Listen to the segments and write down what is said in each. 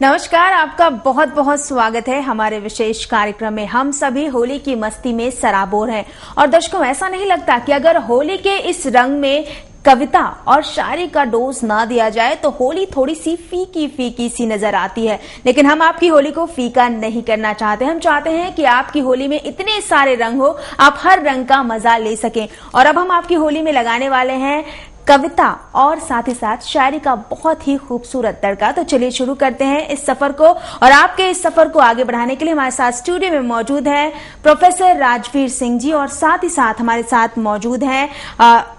नमस्कार, आपका बहुत बहुत स्वागत है हमारे विशेष कार्यक्रम में। हम सभी होली की मस्ती में सराबोर हैं और दर्शकों, ऐसा नहीं लगता कि अगर होली के इस रंग में कविता और शायरी का डोज ना दिया जाए तो होली थोड़ी सी फीकी फीकी सी नजर आती है। लेकिन हम आपकी होली को फीका नहीं करना चाहते। हम चाहते हैं कि आपकी होली में इतने सारे रंग हो, आप हर रंग का मजा ले सकें। और अब हम आपकी होली में लगाने वाले हैं कविता और साथ ही साथ शायरी का बहुत ही खूबसूरत तड़का। तो चलिए शुरू करते हैं इस सफर को। और आपके इस सफर को आगे बढ़ाने के लिए हमारे साथ स्टूडियो में मौजूद है प्रोफेसर राजवीर सिंह जी, और साथ ही साथ हमारे साथ मौजूद हैं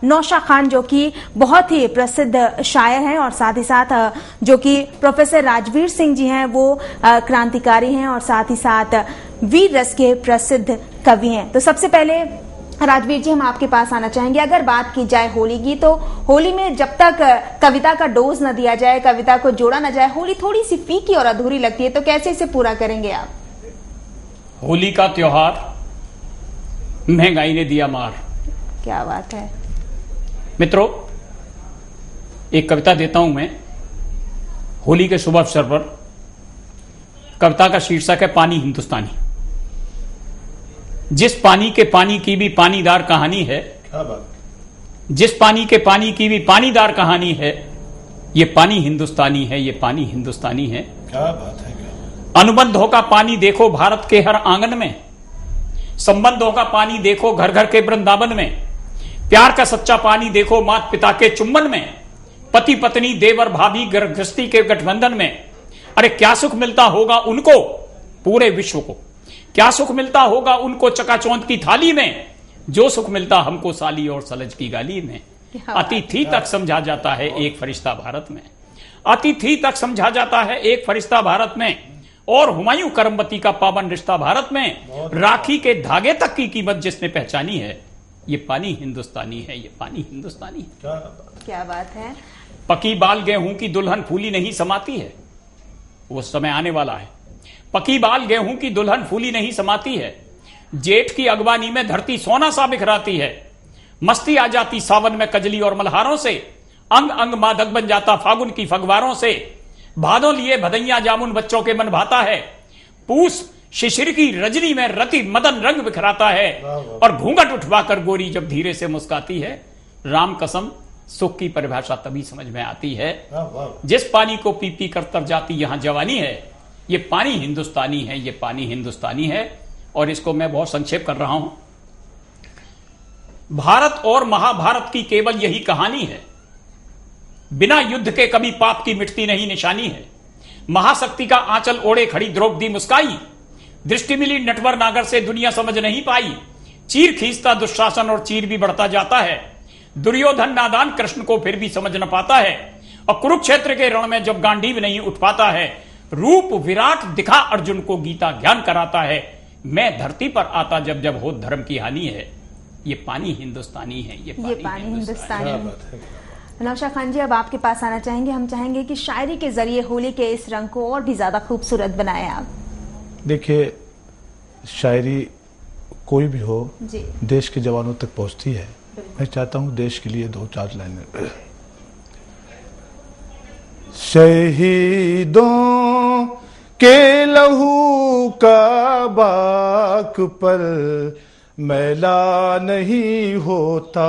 नौशा खान, जो कि बहुत ही प्रसिद्ध शायर हैं, और साथ ही साथ जो कि प्रोफेसर राजवीर सिंह जी हैं वो क्रांतिकारी हैं और साथ ही साथ वीर रस के प्रसिद्ध कवि हैं। तो सबसे पहले राजवीर जी, हम आपके पास आना चाहेंगे। अगर बात की जाए होली की, तो होली में जब तक कविता का डोज न दिया जाए, कविता को जोड़ा न जाए, होली थोड़ी सी फीकी और अधूरी लगती है। तो कैसे इसे पूरा करेंगे आप? होली का त्योहार महंगाई ने दिया मार। क्या बात है। मित्रों, एक कविता देता हूं मैं होली के शुभ अवसर पर। कविता का शीर्षक है पानी हिंदुस्तानी। जिस पानी के पानी की भी पानीदार कहानी है, क्या बात। जिस पानी के पानी की भी पानीदार कहानी है, ये पानी हिंदुस्तानी है, ये पानी हिंदुस्तानी है। क्या बात है। क्या अनुबंधों का पानी देखो भारत के हर आंगन में, संबंधों का पानी देखो घर घर के वृंदावन में, प्यार का सच्चा पानी देखो माता पिता के चुम्बन में, पति पत्नी देवर भाभी गृहस्थी के गठबंधन में। अरे क्या सुख मिलता होगा उनको पूरे विश्व को, क्या सुख मिलता होगा उनको चकाचौंध की थाली में, जो सुख मिलता हमको साली और सलज की गाली में। अतिथि तक समझा जाता है एक फरिश्ता भारत में, अतिथि तक समझा जाता है एक फरिश्ता भारत में, और हुमायूं करमबती का पावन रिश्ता भारत में। राखी के धागे तक की कीमत जिसने पहचानी है, ये पानी हिंदुस्तानी है, ये पानी हिंदुस्तानी है। क्या बात है। पकी बाल गेहूं की दुल्हन फूली नहीं समाती है, वो समय आने वाला है। पकी बाल गेहूं की दुल्हन फूली नहीं समाती है, जेठ की अगवानी में धरती सोना सा बिखराती है। मस्ती आ जाती सावन में कजली और मल्हारों से, अंग अंग मादक बन जाता फागुन की फगवारों से। भादों लिए भदैया जामुन बच्चों के मन भाता है, पूस शिशिर की रजनी में रति मदन रंग बिखराता है। और घूंघट उठवाकर गोरी जब धीरे से मुस्काती है, राम कसम सुख की परिभाषा तभी समझ में आती है। जिस पानी को पी पी कर तर जाती यहां जवानी है, ये पानी हिंदुस्तानी है, ये पानी हिंदुस्तानी है। और इसको मैं बहुत संक्षेप कर रहा हूं। भारत और महाभारत की केवल यही कहानी है, बिना युद्ध के कभी पाप की मिटती नहीं निशानी है। महाशक्ति का आंचल ओढ़े खड़ी द्रौपदी मुस्काई, दृष्टि मिली नटवर नागर से दुनिया समझ नहीं पाई। चीर खींचता दुशासन और चीर भी बढ़ता जाता है, दुर्योधन नादान कृष्ण को फिर भी समझ न पाता है। और कुरुक्षेत्र के रण में जब गांडीव नहीं उठ पाता है, रूप विराट दिखा अर्जुन को गीता ज्ञान कराता है। मैं धरती पर आता जब जब हो धर्म की हानि है, ये पानी हिंदुस्तानी है, ये पानी हिंदुस्तानी है। नौशा खान जी, अब आपके पास आना चाहेंगे। हम चाहेंगे कि शायरी के जरिए होली के इस रंग को और भी ज्यादा खूबसूरत बनाए आप। देखिए, शायरी कोई भी हो जी, देश के जवानों तक पहुंचती है। मैं चाहता हूं देश के लिए दो चार लाइनें। शहीदों के लहू का बाक पर मैला नहीं होता,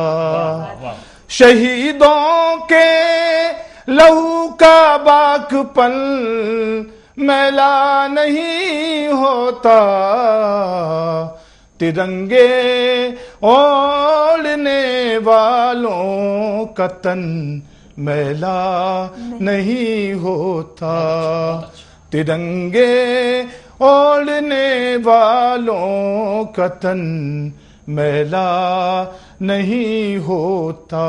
शहीदों के लहू का बाक पर मैला नहीं होता। तिरंगे ओढ़ने वालों का तन मैला नहीं होता, तिरंगे ओढ़ने वालों का तन मैला नहीं होता।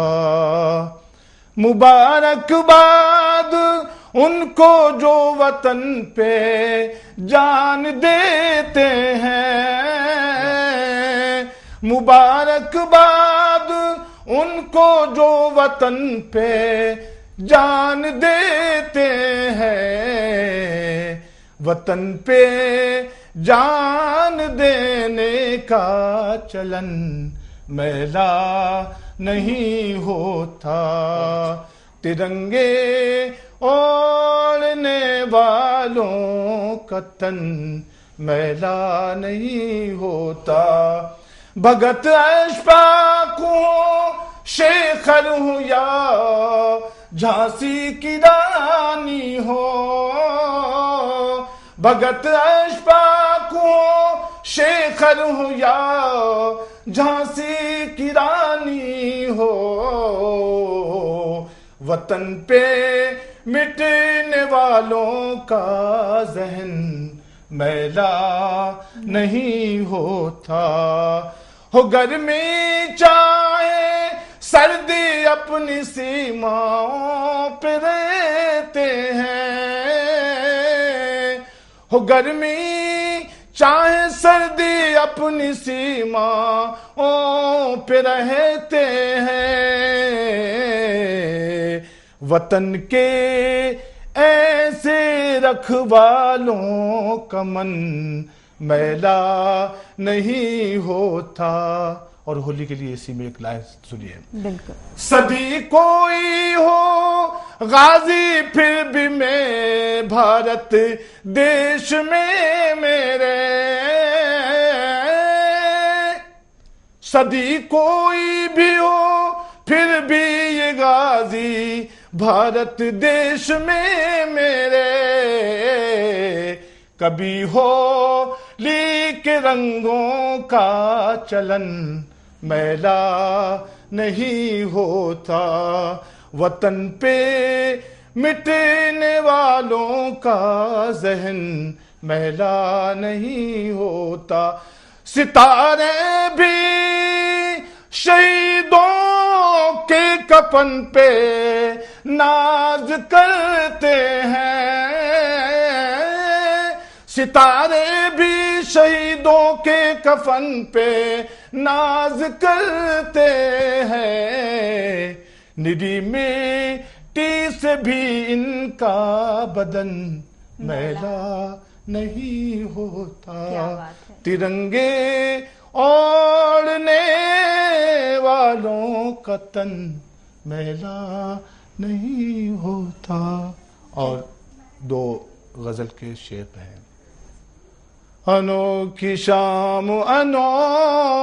मुबारकबाद उनको जो वतन पे जान देते हैं, मुबारकबाद उनको जो वतन पे जान देते हैं। वतन पे जान देने का चलन मैला नहीं होता, तिरंगे ओढ़ने वालों का तन मैला नहीं होता। भगत अशफाक हूँ, शेखर हूँ या झांसी की रानी हो। भगत अशफाक हूँ, शेखर हूँ या झांसी की रानी हो। वतन पे मिटने वालों का जहन मैला नहीं होता। हो गर्मी चाहे सर्दी अपनी सीमाओं पे रहते हैं। हो गर्मी चाहे सर्दी अपनी सीमाओं पे रहते हैं। वतन के ऐसे रखवालों का मन मैला नहीं होता। और होली के लिए इसी में एक लाइन सुनिए। बिल्कुल। सदी कोई हो गाजी फिर भी मैं भारत देश में मेरे। सदी कोई भी हो फिर भी ये गाजी भारत देश में मेरे। कभी होली के रंगों का चलन मैला नहीं होता। वतन पे मिटने वालों का जहन मैला नहीं होता। सितारे भी शहीदों के कफन पे नाज करते हैं। सितारे भी शहीदों के कफन पे नाज करते हैं। निरी मिट्टी से भी इनका बदन मैला नहीं होता। तिरंगे ओढ़ने वालों का तन मैला नहीं होता। और दो गजल के शेर हैं। अनोखी शाम अनोखी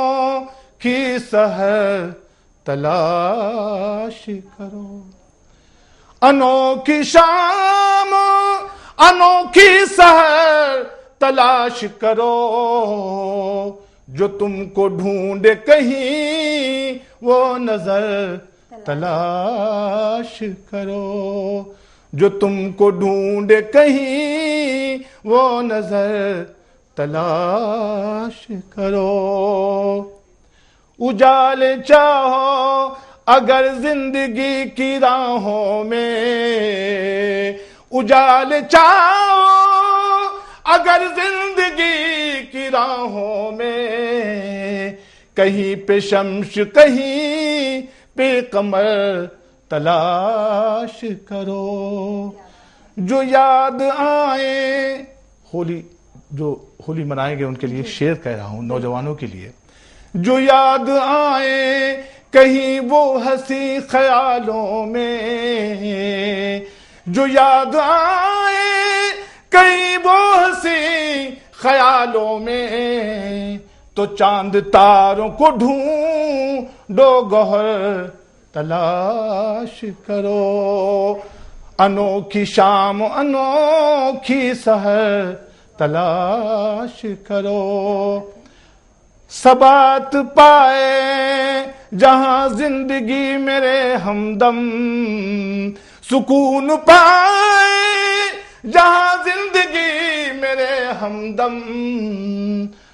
सहर तलाश करो। अनोखी शाम अनोखी सहर तलाश करो। जो तुमको ढूंढे कहीं वो नजर तलाश करो। जो तुमको ढूंढे कहीं वो नजर तलाश करो। उजाले चाहो अगर जिंदगी की राहों में। उजाले चाहो अगर जिंदगी की राहों में। कहीं पे शम्स कहीं पे कमर तलाश करो। जो याद आए होली, जो होली मनाएंगे उनके लिए शेर कह रहा हूं, नौजवानों के लिए। जो याद आए कहीं वो हंसी ख्यालों में। जो याद आए कहीं वो हंसी ख्यालों में। तो चांद तारों को ढूंढो गौहर तलाश करो। अनोखी शाम अनोखी सहर तलाश करो। सबात पाए जहां जिंदगी मेरे हमदम। सुकून पाए जहां जिंदगी मेरे हमदम।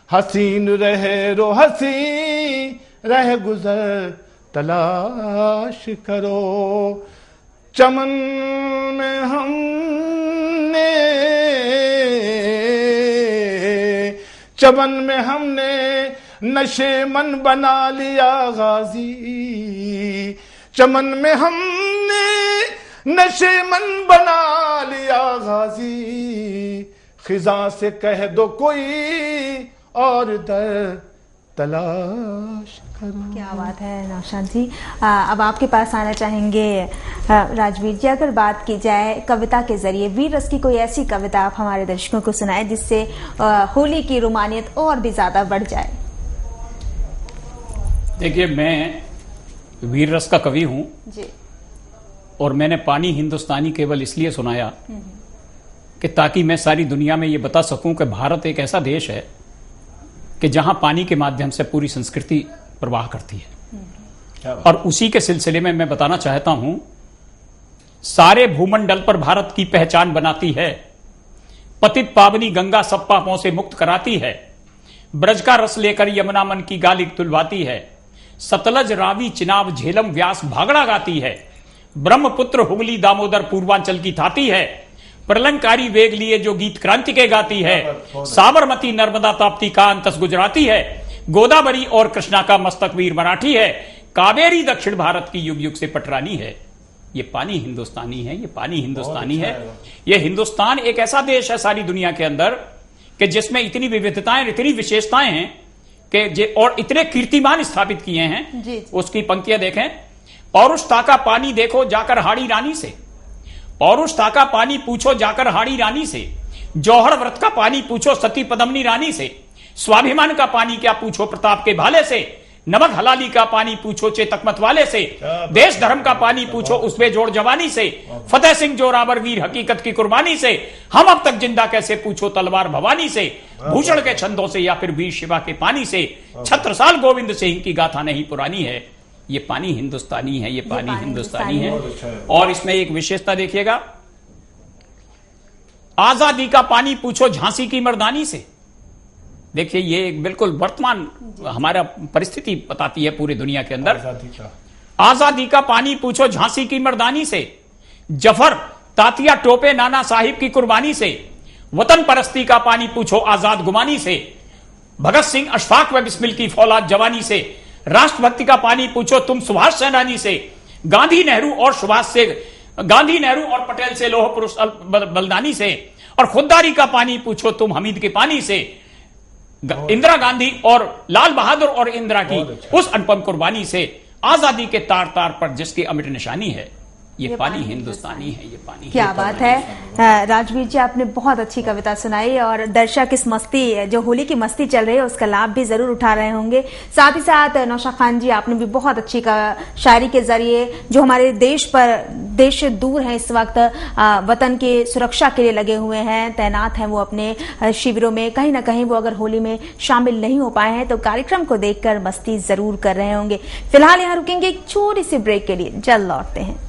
हसीन रहे रो हसी रह गुजर तलाश करो। चमन में हमने चमन में हमने नशे मन बना लिया गाजी। चमन में हमने नशे मन बना लिया गाजी। खिजा से कह दो कोई और दर तलाश करो। क्या बात है नौशाद जी। अब आपके पास आना चाहेंगे राजवीर जी। अगर बात की जाए कविता के जरिए वीर रस की कोई ऐसी कविता आप हमारे दर्शकों को सुनाए जिससे होली की रोमानियत और भी ज्यादा बढ़ जाए। देखिए, मैं वीर रस का कवि हूं जी। और मैंने पानी हिंदुस्तानी केवल इसलिए सुनाया कि ताकि मैं सारी दुनिया में ये बता सकूं कि भारत एक ऐसा देश है कि जहां पानी के माध्यम से पूरी संस्कृति प्रवाह करती है। और उसी के सिलसिले में मैं बताना चाहता हूं, सारे भूमंडल पर भारत की पहचान बनाती है। पतित पावनी गंगा सब पापों से मुक्त कराती है। ब्रज का रस लेकर यमुना मन की गाली तुलवाती है। सतलज रावी चिनाब झेलम व्यास भागड़ा गाती है। ब्रह्मपुत्र हुगली दामोदर पूर्वांचल की थाती है। प्रलंकारी वेग लिए जो गीत क्रांति के गाती है। साबरमती नर्मदा ताप्ती का अंतस गुजराती है। गोदावरी और कृष्णा का मस्तक वीर मराठी है। कावेरी दक्षिण भारत की युग युग से पटरानी है। ये पानी हिंदुस्तानी है, ये पानी हिंदुस्तानी है। ये हिंदुस्तान एक ऐसा देश है सारी दुनिया के अंदर कि जिसमें इतनी विविधताएं, इतनी विशेषताएं हैं कि और इतने कीर्तिमान स्थापित किए हैं। जी। उसकी पंक्तियां देखें। पौरुषता का पानी देखो जाकर हाड़ी रानी से। पौरुषता का पानी पूछो जाकर हाड़ी रानी से। जौहर व्रत का पानी पूछो सती पद्मनी रानी से। स्वाभिमान का पानी क्या पूछो प्रताप के भाले से। नमक हलाली का पानी पूछो चेतक मत वाले से। देश धर्म का पानी पूछो उसमें जोड़ जवानी से। फतेह सिंह जोरावर वीर हकीकत की कुर्बानी से। हम अब तक जिंदा कैसे पूछो तलवार भवानी से। भूषण के छंदों से या फिर वीर शिवा के पानी से। छत्रसाल गोविंद सिंह की गाथा नहीं पुरानी है। ये पानी हिंदुस्तानी है, ये पानी हिंदुस्तानी है। और इसमें एक विशेषता देखिएगा, आजादी का पानी पूछो झांसी की मर्दानी से। देखिए, ये एक बिल्कुल वर्तमान हमारा परिस्थिति बताती है पूरी दुनिया के अंदर। आजादी का पानी पूछो झांसी की मर्दानी से। जफर तातिया टोपे नाना साहिब की कुर्बानी से। वतन परस्ती का पानी पूछो आजाद गुमानी से। भगत सिंह अशफाक व बिस्मिल की फौलाद जवानी से। राष्ट्रभक्ति का पानी पूछो तुम सुभाष सेनानी से। गांधी नेहरू और सुभाष से, गांधी नेहरू और पटेल से लोह पुरुष बलिदानी से। और खुददारी का पानी पूछो तुम हमीद के पानी से। इंदिरा गांधी और लाल बहादुर और इंदिरा की उस अनुपम कुर्बानी से। आजादी के तार तार पर जिसकी अमिट निशानी है, ये पानी हिंदुस्तानी है, ये पानी। क्या बात है राजवीर जी, आपने बहुत अच्छी कविता सुनाई और दर्शक इस मस्ती, जो होली की मस्ती चल रही है, उसका लाभ भी जरूर उठा रहे होंगे। साथ ही साथ नौशाद खान जी, आपने भी बहुत अच्छी शायरी के जरिए जो हमारे देश से दूर हैं इस वक्त, वतन की सुरक्षा के लिए लगे हुए हैं, तैनात हैं वो अपने शिविरों में, कहीं ना कहीं वो अगर होली में शामिल नहीं हो पाए हैं तो कार्यक्रम को देखकर मस्ती जरूर कर रहे होंगे। फिलहाल यहाँ रुकेंगे एक छोटी सी ब्रेक के लिए, जल्द लौटते हैं।